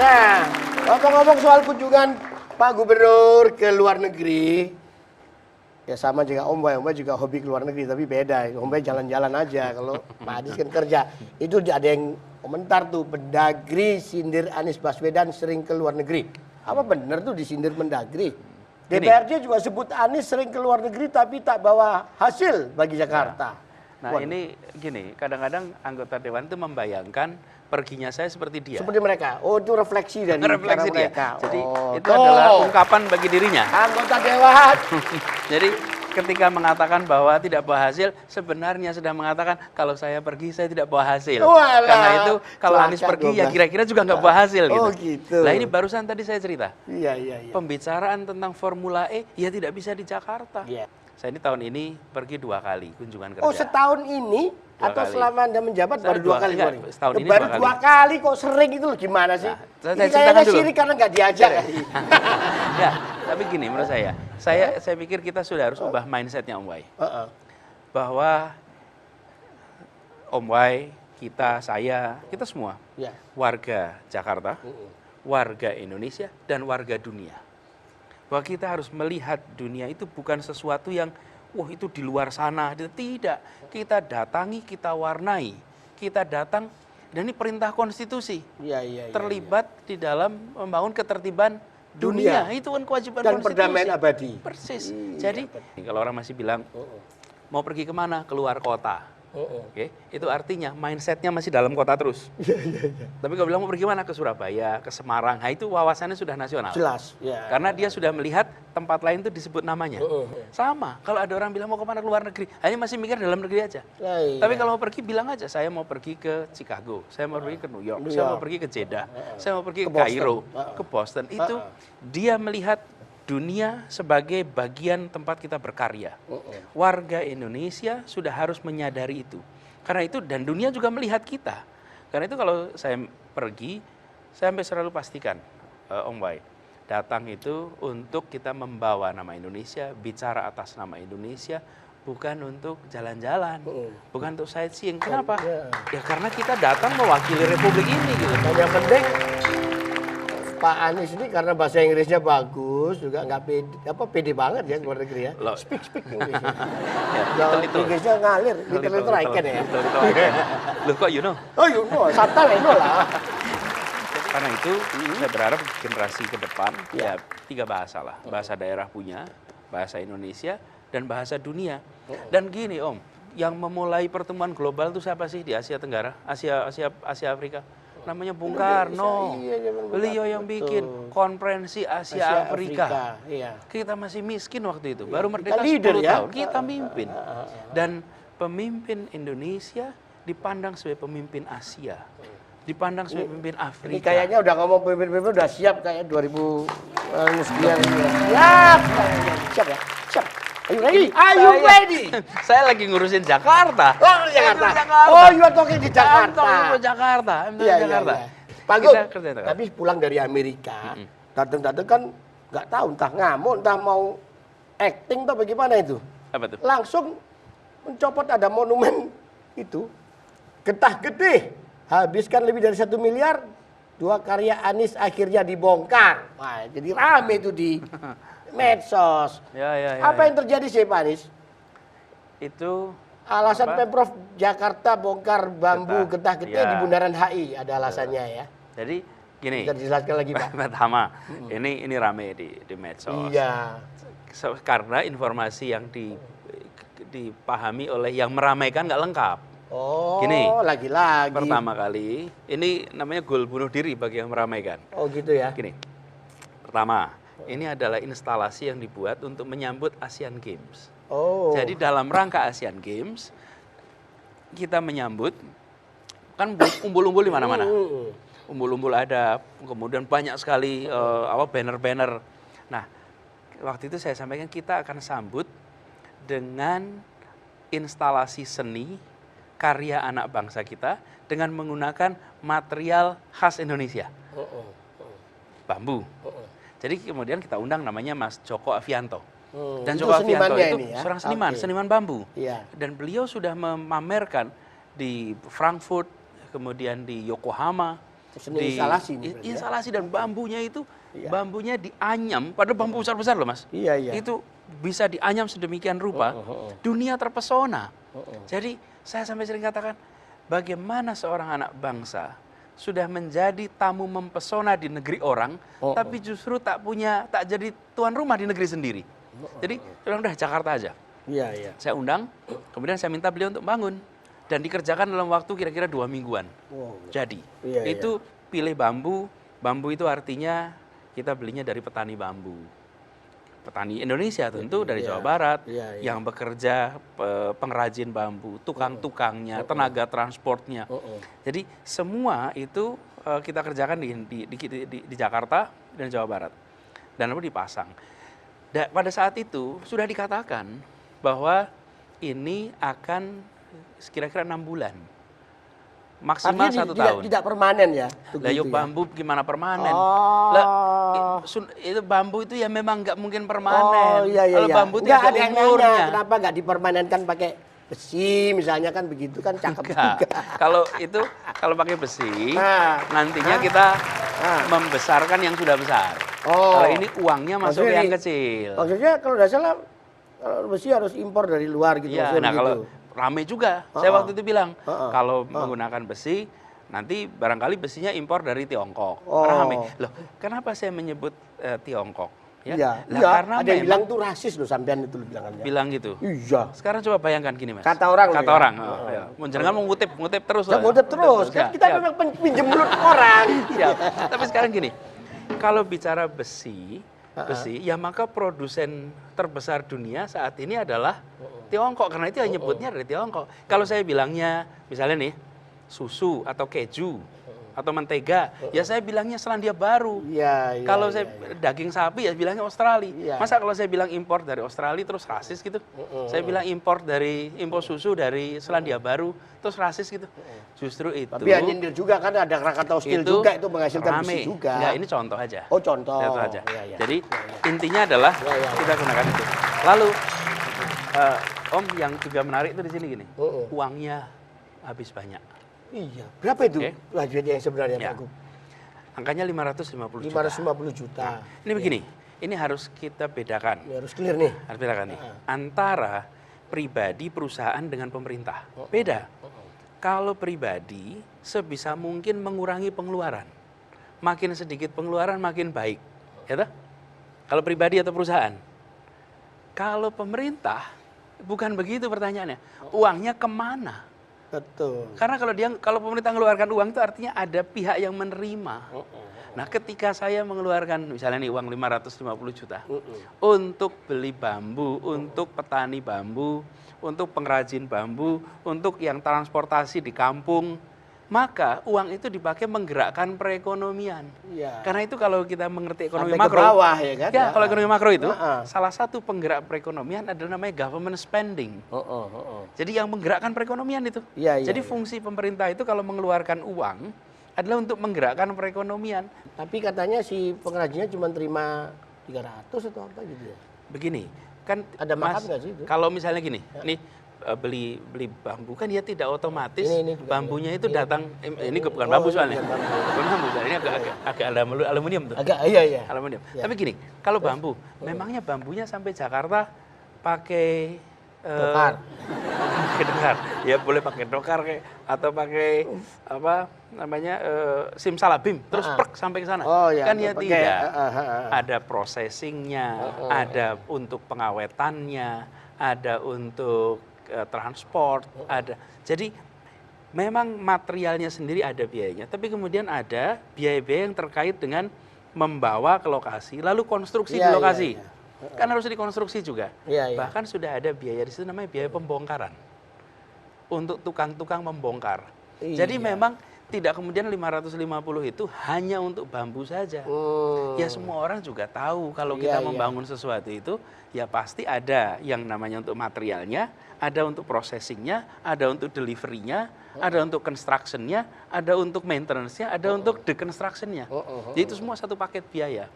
Nah, ngomong-ngomong soal kunjungan Pak Gubernur ke luar negeri, ya sama juga Om Boy juga hobi ke luar negeri, tapi beda. Om Boy jalan-jalan aja, kalau Pak Anies kan kerja. Itu ada yang komentar tuh, Mendagri sindir Anies Baswedan sering ke luar negeri. Apa bener tuh disindir Mendagri? DPRD juga sebut Anies sering ke luar negeri tapi tak bawa hasil bagi Jakarta. Nah ini gini, kadang-kadang anggota Dewan itu membayangkan perginya saya seperti dia. Seperti mereka. Oh, itu refleksi dari Refleksi cara dia. mereka. Jadi oh, itu adalah ungkapan bagi dirinya. Anggota Dewan. Jadi ketika mengatakan bahwa tidak bawa hasil, sebenarnya sedang mengatakan kalau saya pergi saya tidak bawa hasil. Walah, karena itu kalau Anies pergi 12. Ya kira-kira juga nggak bawa hasil gitu. Oh gitu. Nah ini barusan tadi saya cerita. Iya. Pembicaraan tentang Formula E ya tidak bisa di Jakarta. Iya. Saya ini tahun ini pergi 2 kali kunjungan kerja. Oh setahun ini? Atau kali. Selama Anda menjabat baru 2 kali? Enggak, setahun ini baru 2 kali kok sering itu loh, gimana sih? Nah, ini kayaknya sirik karena nggak diajak. Ya, tapi gini menurut saya pikir kita sudah harus ubah mindsetnya Om Wai. Bahwa Om Wai, kita semua warga Jakarta, warga Indonesia, dan warga dunia. Bahwa kita harus melihat dunia itu bukan sesuatu yang wah itu di luar sana. Tidak, kita datangi, kita warnai, kita datang, dan ini perintah konstitusi. Terlibat di dalam membangun ketertiban dunia. Itu kan kewajiban dan konstitusi. Dan perdamaian abadi. Persis. Jadi kalau orang masih bilang mau pergi kemana? Keluar kota. Oke, itu artinya mindsetnya masih dalam kota terus. Tapi kalau bilang mau pergi mana? Ke Surabaya, ke Semarang, nah itu wawasannya sudah nasional. Jelas. Karena dia sudah melihat tempat lain itu disebut namanya. Sama, kalau ada orang bilang mau kemana ke luar negeri, hanya masih mikir dalam negeri aja. Tapi kalau mau pergi bilang aja, saya mau pergi ke Chicago, saya mau pergi ke New York, saya mau pergi ke Jeddah, saya mau pergi ke Kairo, ke Boston. Itu dia melihat dunia sebagai bagian tempat kita berkarya. Warga Indonesia sudah harus menyadari itu. Karena itu, dan dunia juga melihat kita. Karena itu kalau saya pergi, saya selalu pastikan, Om Wai, datang itu untuk kita membawa nama Indonesia, bicara atas nama Indonesia, bukan untuk jalan-jalan, bukan untuk sightseeing. Kenapa? Ya karena kita datang mewakili Republik ini. Gitu. Dan yang penting, Pak Anies ini karena bahasa Inggrisnya bagus, juga nggak pede banget ya luar negeri ya. Speak English. Inggrisnya ngalir, little I can ya. Loh kok you know? Oh you know, santai lah. Karena itu saya berharap generasi ke depan ya 3 bahasa lah. Bahasa daerah punya, bahasa Indonesia, dan bahasa dunia. Dan gini Om, yang memulai pertemuan global itu siapa sih di Asia Tenggara, Asia Afrika? Namanya Bung Karno. Beliau yang bikin konferensi Asia Afrika. Kita masih miskin waktu itu, baru merdeka 10 tahun. Kita mimpin. Dan pemimpin Indonesia dipandang sebagai pemimpin Asia. Dipandang sebagai pemimpin Afrika. Ini kayaknya udah ngomong pemimpin udah siap kayak 2000 sekian. Siap ya? Siap. Are you ready? Saya lagi ngurusin Jakarta. Oh, Jakarta. Oh, you are talking di Jakarta. Jakarta. Jakarta. Bagus. Tapi pulang dari Amerika, datang-datang kan nggak tahu entah ngamuk, entah mau acting atau bagaimana itu. Apa tuh? Langsung mencopot ada monumen itu. Getah-getih. Habiskan lebih dari 1 miliar, 2 karya Anies akhirnya dibongkar. Wah, jadi rame itu di medsos. Apa yang terjadi sih Pak Anies? Itu alasan Pemprov Jakarta bongkar bambu getah-getih di Bundaran HI, ada alasannya ya. Jadi gini. Bisa dijelaskan lagi Pak. Pertama, ini rame di medsos. Iya. Karena informasi yang dipahami oleh yang meramaikan nggak lengkap. Oh, gini, lagi-lagi. Pertama kali, ini namanya gol bunuh diri bagi yang meramaikan. Oh gitu ya. Gini, pertama, ini adalah instalasi yang dibuat untuk menyambut Asian Games. Oh. Jadi dalam rangka Asian Games, kita menyambut, kan umbul-umbul di mana-mana. Umbul-umbul ada, kemudian banyak sekali banner-banner. Nah, waktu itu saya sampaikan kita akan sambut dengan instalasi seni karya anak bangsa kita dengan menggunakan material khas Indonesia. Bambu. Jadi kemudian kita undang namanya Mas Joko Avianto. Dan Joko Avianto itu seorang seniman, seniman bambu. Dan beliau sudah memamerkan di Frankfurt, kemudian di Yokohama, Seni instalasi nih, berarti ya? instalasi dan bambunya itu Iya. bambunya dianyam, padahal bambu besar-besar loh Mas. Iya, iya. Itu bisa dianyam sedemikian rupa, dunia terpesona. Jadi saya sampai sering katakan, bagaimana seorang anak bangsa sudah menjadi tamu mempesona di negeri orang, tapi justru tak jadi tuan rumah di negeri sendiri. Jadi udah Jakarta aja. Iya, iya. Saya undang, kemudian saya minta beliau untuk bangun. Dan dikerjakan dalam waktu kira-kira 2 mingguan. Wow. Jadi, Iya, itu pilih bambu. Bambu itu artinya kita belinya dari petani bambu. Petani Indonesia tentu dari Jawa Barat. Yang bekerja pengrajin bambu, tukang-tukangnya, tenaga transportnya. Jadi semua itu kita kerjakan di Jakarta dan Jawa Barat. Dan lalu dipasang. Pada saat itu sudah dikatakan bahwa ini akan kira-kira 6 bulan. Maksimal Artinya 1 tahun. Tidak permanen ya? Lah yuk bambu gimana permanen? Oh. Lah, itu bambu itu ya memang nggak mungkin permanen. Oh iya, iya. Kalau bambu itu nggak ada ada yang umurnya. nanya, kenapa nggak dipermanenkan pakai besi misalnya kan begitu kan cakep juga. Kalau itu kalau pakai besi, nantinya kita membesarkan yang sudah besar. Kalau ini uangnya masuk Maksudnya yang kecil. Maksudnya kalau nggak salah kalau besi harus impor dari luar gitu. Ya, nah kalau rame juga, saya waktu itu bilang kalau menggunakan besi nanti barangkali besinya impor dari Tiongkok. Rame. Loh, kenapa saya menyebut Tiongkok? Ya, karena ada yang bilang tuh rasis loh sampean itu bilangannya. Bilang gitu. Iya. Sekarang coba bayangkan gini Mas. Kata orang. Kata orang. Jangan mengutip terus lah. Ngutip terus. Kan kita memang pinjem mulut orang. Siap. Tapi sekarang gini, kalau bicara besi, ya maka produsen terbesar dunia saat ini adalah Tiongkok, karena itu nyebutnya dari Tiongkok. Kalau saya bilangnya misalnya nih susu atau keju atau mentega, ya saya bilangnya Selandia Baru. Iya, kalau saya daging sapi ya bilangnya Australia. Iya. Masa kalau saya bilang impor dari Australia terus rasis gitu? Saya bilang impor susu dari Selandia Baru terus rasis gitu? Justru itu. Tapi yang nyindir juga kan ada Krakatau Steel juga itu menghasilkan besi juga. Enggak, ini contoh aja. Oh, contoh. Contoh aja. Iya. Jadi intinya adalah kita gunakan itu. Lalu Om yang juga menarik itu di sini gini. Uangnya habis banyak. Iya. Berapa itu budget yang sebenarnya Pak Gub? Angkanya 550 juta. 550 juta. Nah, ini begini, ini harus kita bedakan. Ini harus clear nih. Harus bedakan nih. Antara pribadi, perusahaan dengan pemerintah. Beda. Kalau pribadi sebisa mungkin mengurangi pengeluaran. Makin sedikit pengeluaran makin baik. Ya toh? Kalau pribadi atau perusahaan. Kalau pemerintah bukan begitu pertanyaannya. Uangnya kemana? Betul. Karena kalau pemerintah mengeluarkan uang itu artinya ada pihak yang menerima. Nah, ketika saya mengeluarkan misalnya nih uang 550 juta untuk beli bambu, untuk petani bambu, untuk pengrajin bambu, untuk yang transportasi di kampung, maka uang itu dipakai menggerakkan perekonomian. Iya. Karena itu kalau kita mengerti ekonomi sampai makro, ke bawah ya kan? ya kalau ekonomi makro itu salah satu penggerak perekonomian adalah namanya government spending. Jadi yang menggerakkan perekonomian itu. Jadi fungsi pemerintah itu kalau mengeluarkan uang adalah untuk menggerakkan perekonomian. Tapi katanya si pengrajinnya cuma terima 300 atau apa gitu ya? Begini, kan ada Mas, nggak sih itu? kalau misalnya gini, nih beli bambu kan dia tidak otomatis ini bambunya itu datang ini bukan bambu soalnya. Bukan bambu, ini agak aluminium tuh. Agak iya. Aluminium. Tapi gini, kalau bambu, memangnya bambunya sampai Jakarta pakai dokar. Pakai dokar. Ya boleh pakai dokar kayak atau pakai apa namanya simsalabim terus prek sampai ke sana. Kan ya tidak. Ada processingnya, ada untuk pengawetannya, ada untuk transport, ada. Jadi memang materialnya sendiri ada biayanya, tapi kemudian ada biaya-biaya yang terkait dengan membawa ke lokasi, lalu konstruksi di lokasi. Kan harus dikonstruksi juga. Bahkan sudah ada biaya di situ namanya biaya pembongkaran. Untuk tukang-tukang membongkar. Jadi memang tidak kemudian 550 itu hanya untuk bambu saja. Ya semua orang juga tahu kalau kita membangun sesuatu itu ya pasti ada yang namanya untuk materialnya, ada untuk processingnya, ada untuk deliverynya, ada untuk constructionnya, ada untuk maintenance-nya, ada untuk deconstruction-nya. Jadi itu semua satu paket biaya.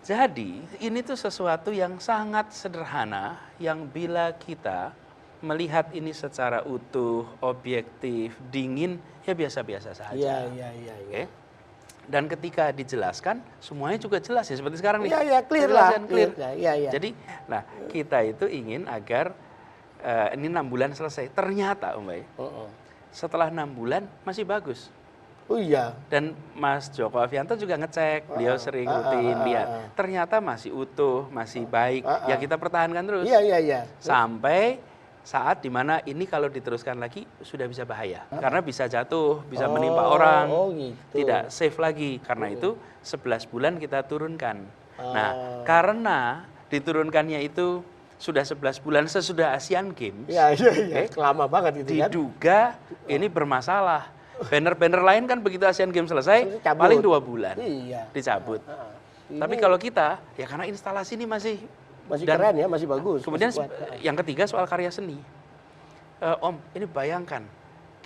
Jadi ini tuh sesuatu yang sangat sederhana yang bila kita melihat ini secara utuh, objektif, dingin, ya biasa-biasa saja. Iya. Oke. Dan ketika dijelaskan, semuanya juga jelas ya seperti sekarang nih. Iya, clear Jelas lah. dan clear. Iya. Jadi, nah kita itu ingin agar ini 6 bulan selesai. Ternyata Om Bay, setelah 6 bulan masih bagus. Oh iya. Dan Mas Joko Avianto juga ngecek, beliau sering rutin lihat. Ternyata masih utuh, masih baik. Ya kita pertahankan terus. Iya. Sampai saat dimana ini kalau diteruskan lagi sudah bisa bahaya. Karena bisa jatuh, bisa menimpa orang. Oh gitu. Tidak safe lagi. Karena itu 11 bulan kita turunkan. Nah, karena diturunkannya itu sudah 11 bulan sesudah Asian Games. Iya. Lama banget itu kan. Diduga ini bermasalah. Banner-banner lain kan begitu Asian Games selesai, paling 2 bulan dicabut. Tapi kalau kita, ya karena instalasi ini masih keren ya, masih bagus. Kemudian masih kuat. yang ketiga soal karya seni. Om, ini bayangkan,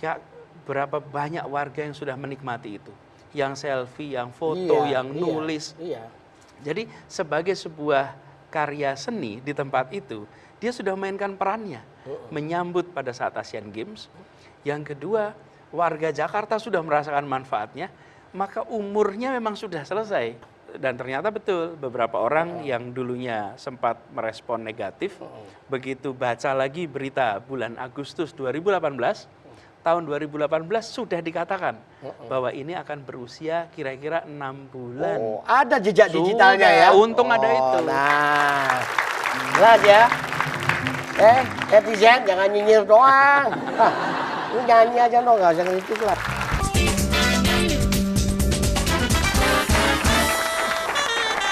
kayak berapa banyak warga yang sudah menikmati itu. Yang selfie, yang foto, yang nulis. Iya. Jadi sebagai sebuah karya seni di tempat itu, dia sudah mainkan perannya. Menyambut pada saat Asian Games. Yang kedua, warga Jakarta sudah merasakan manfaatnya, maka umurnya memang sudah selesai. Dan ternyata betul, beberapa orang yang dulunya sempat merespon negatif, begitu baca lagi berita bulan Agustus 2018, tahun 2018 sudah dikatakan bahwa ini akan berusia kira-kira 6 bulan. Oh, ada jejak digitalnya ya? Untung ada itu. Nah, jelas ya. Netizen jangan nyinyir doang. Lu nyanyi aja dong, gak usah kritik lah.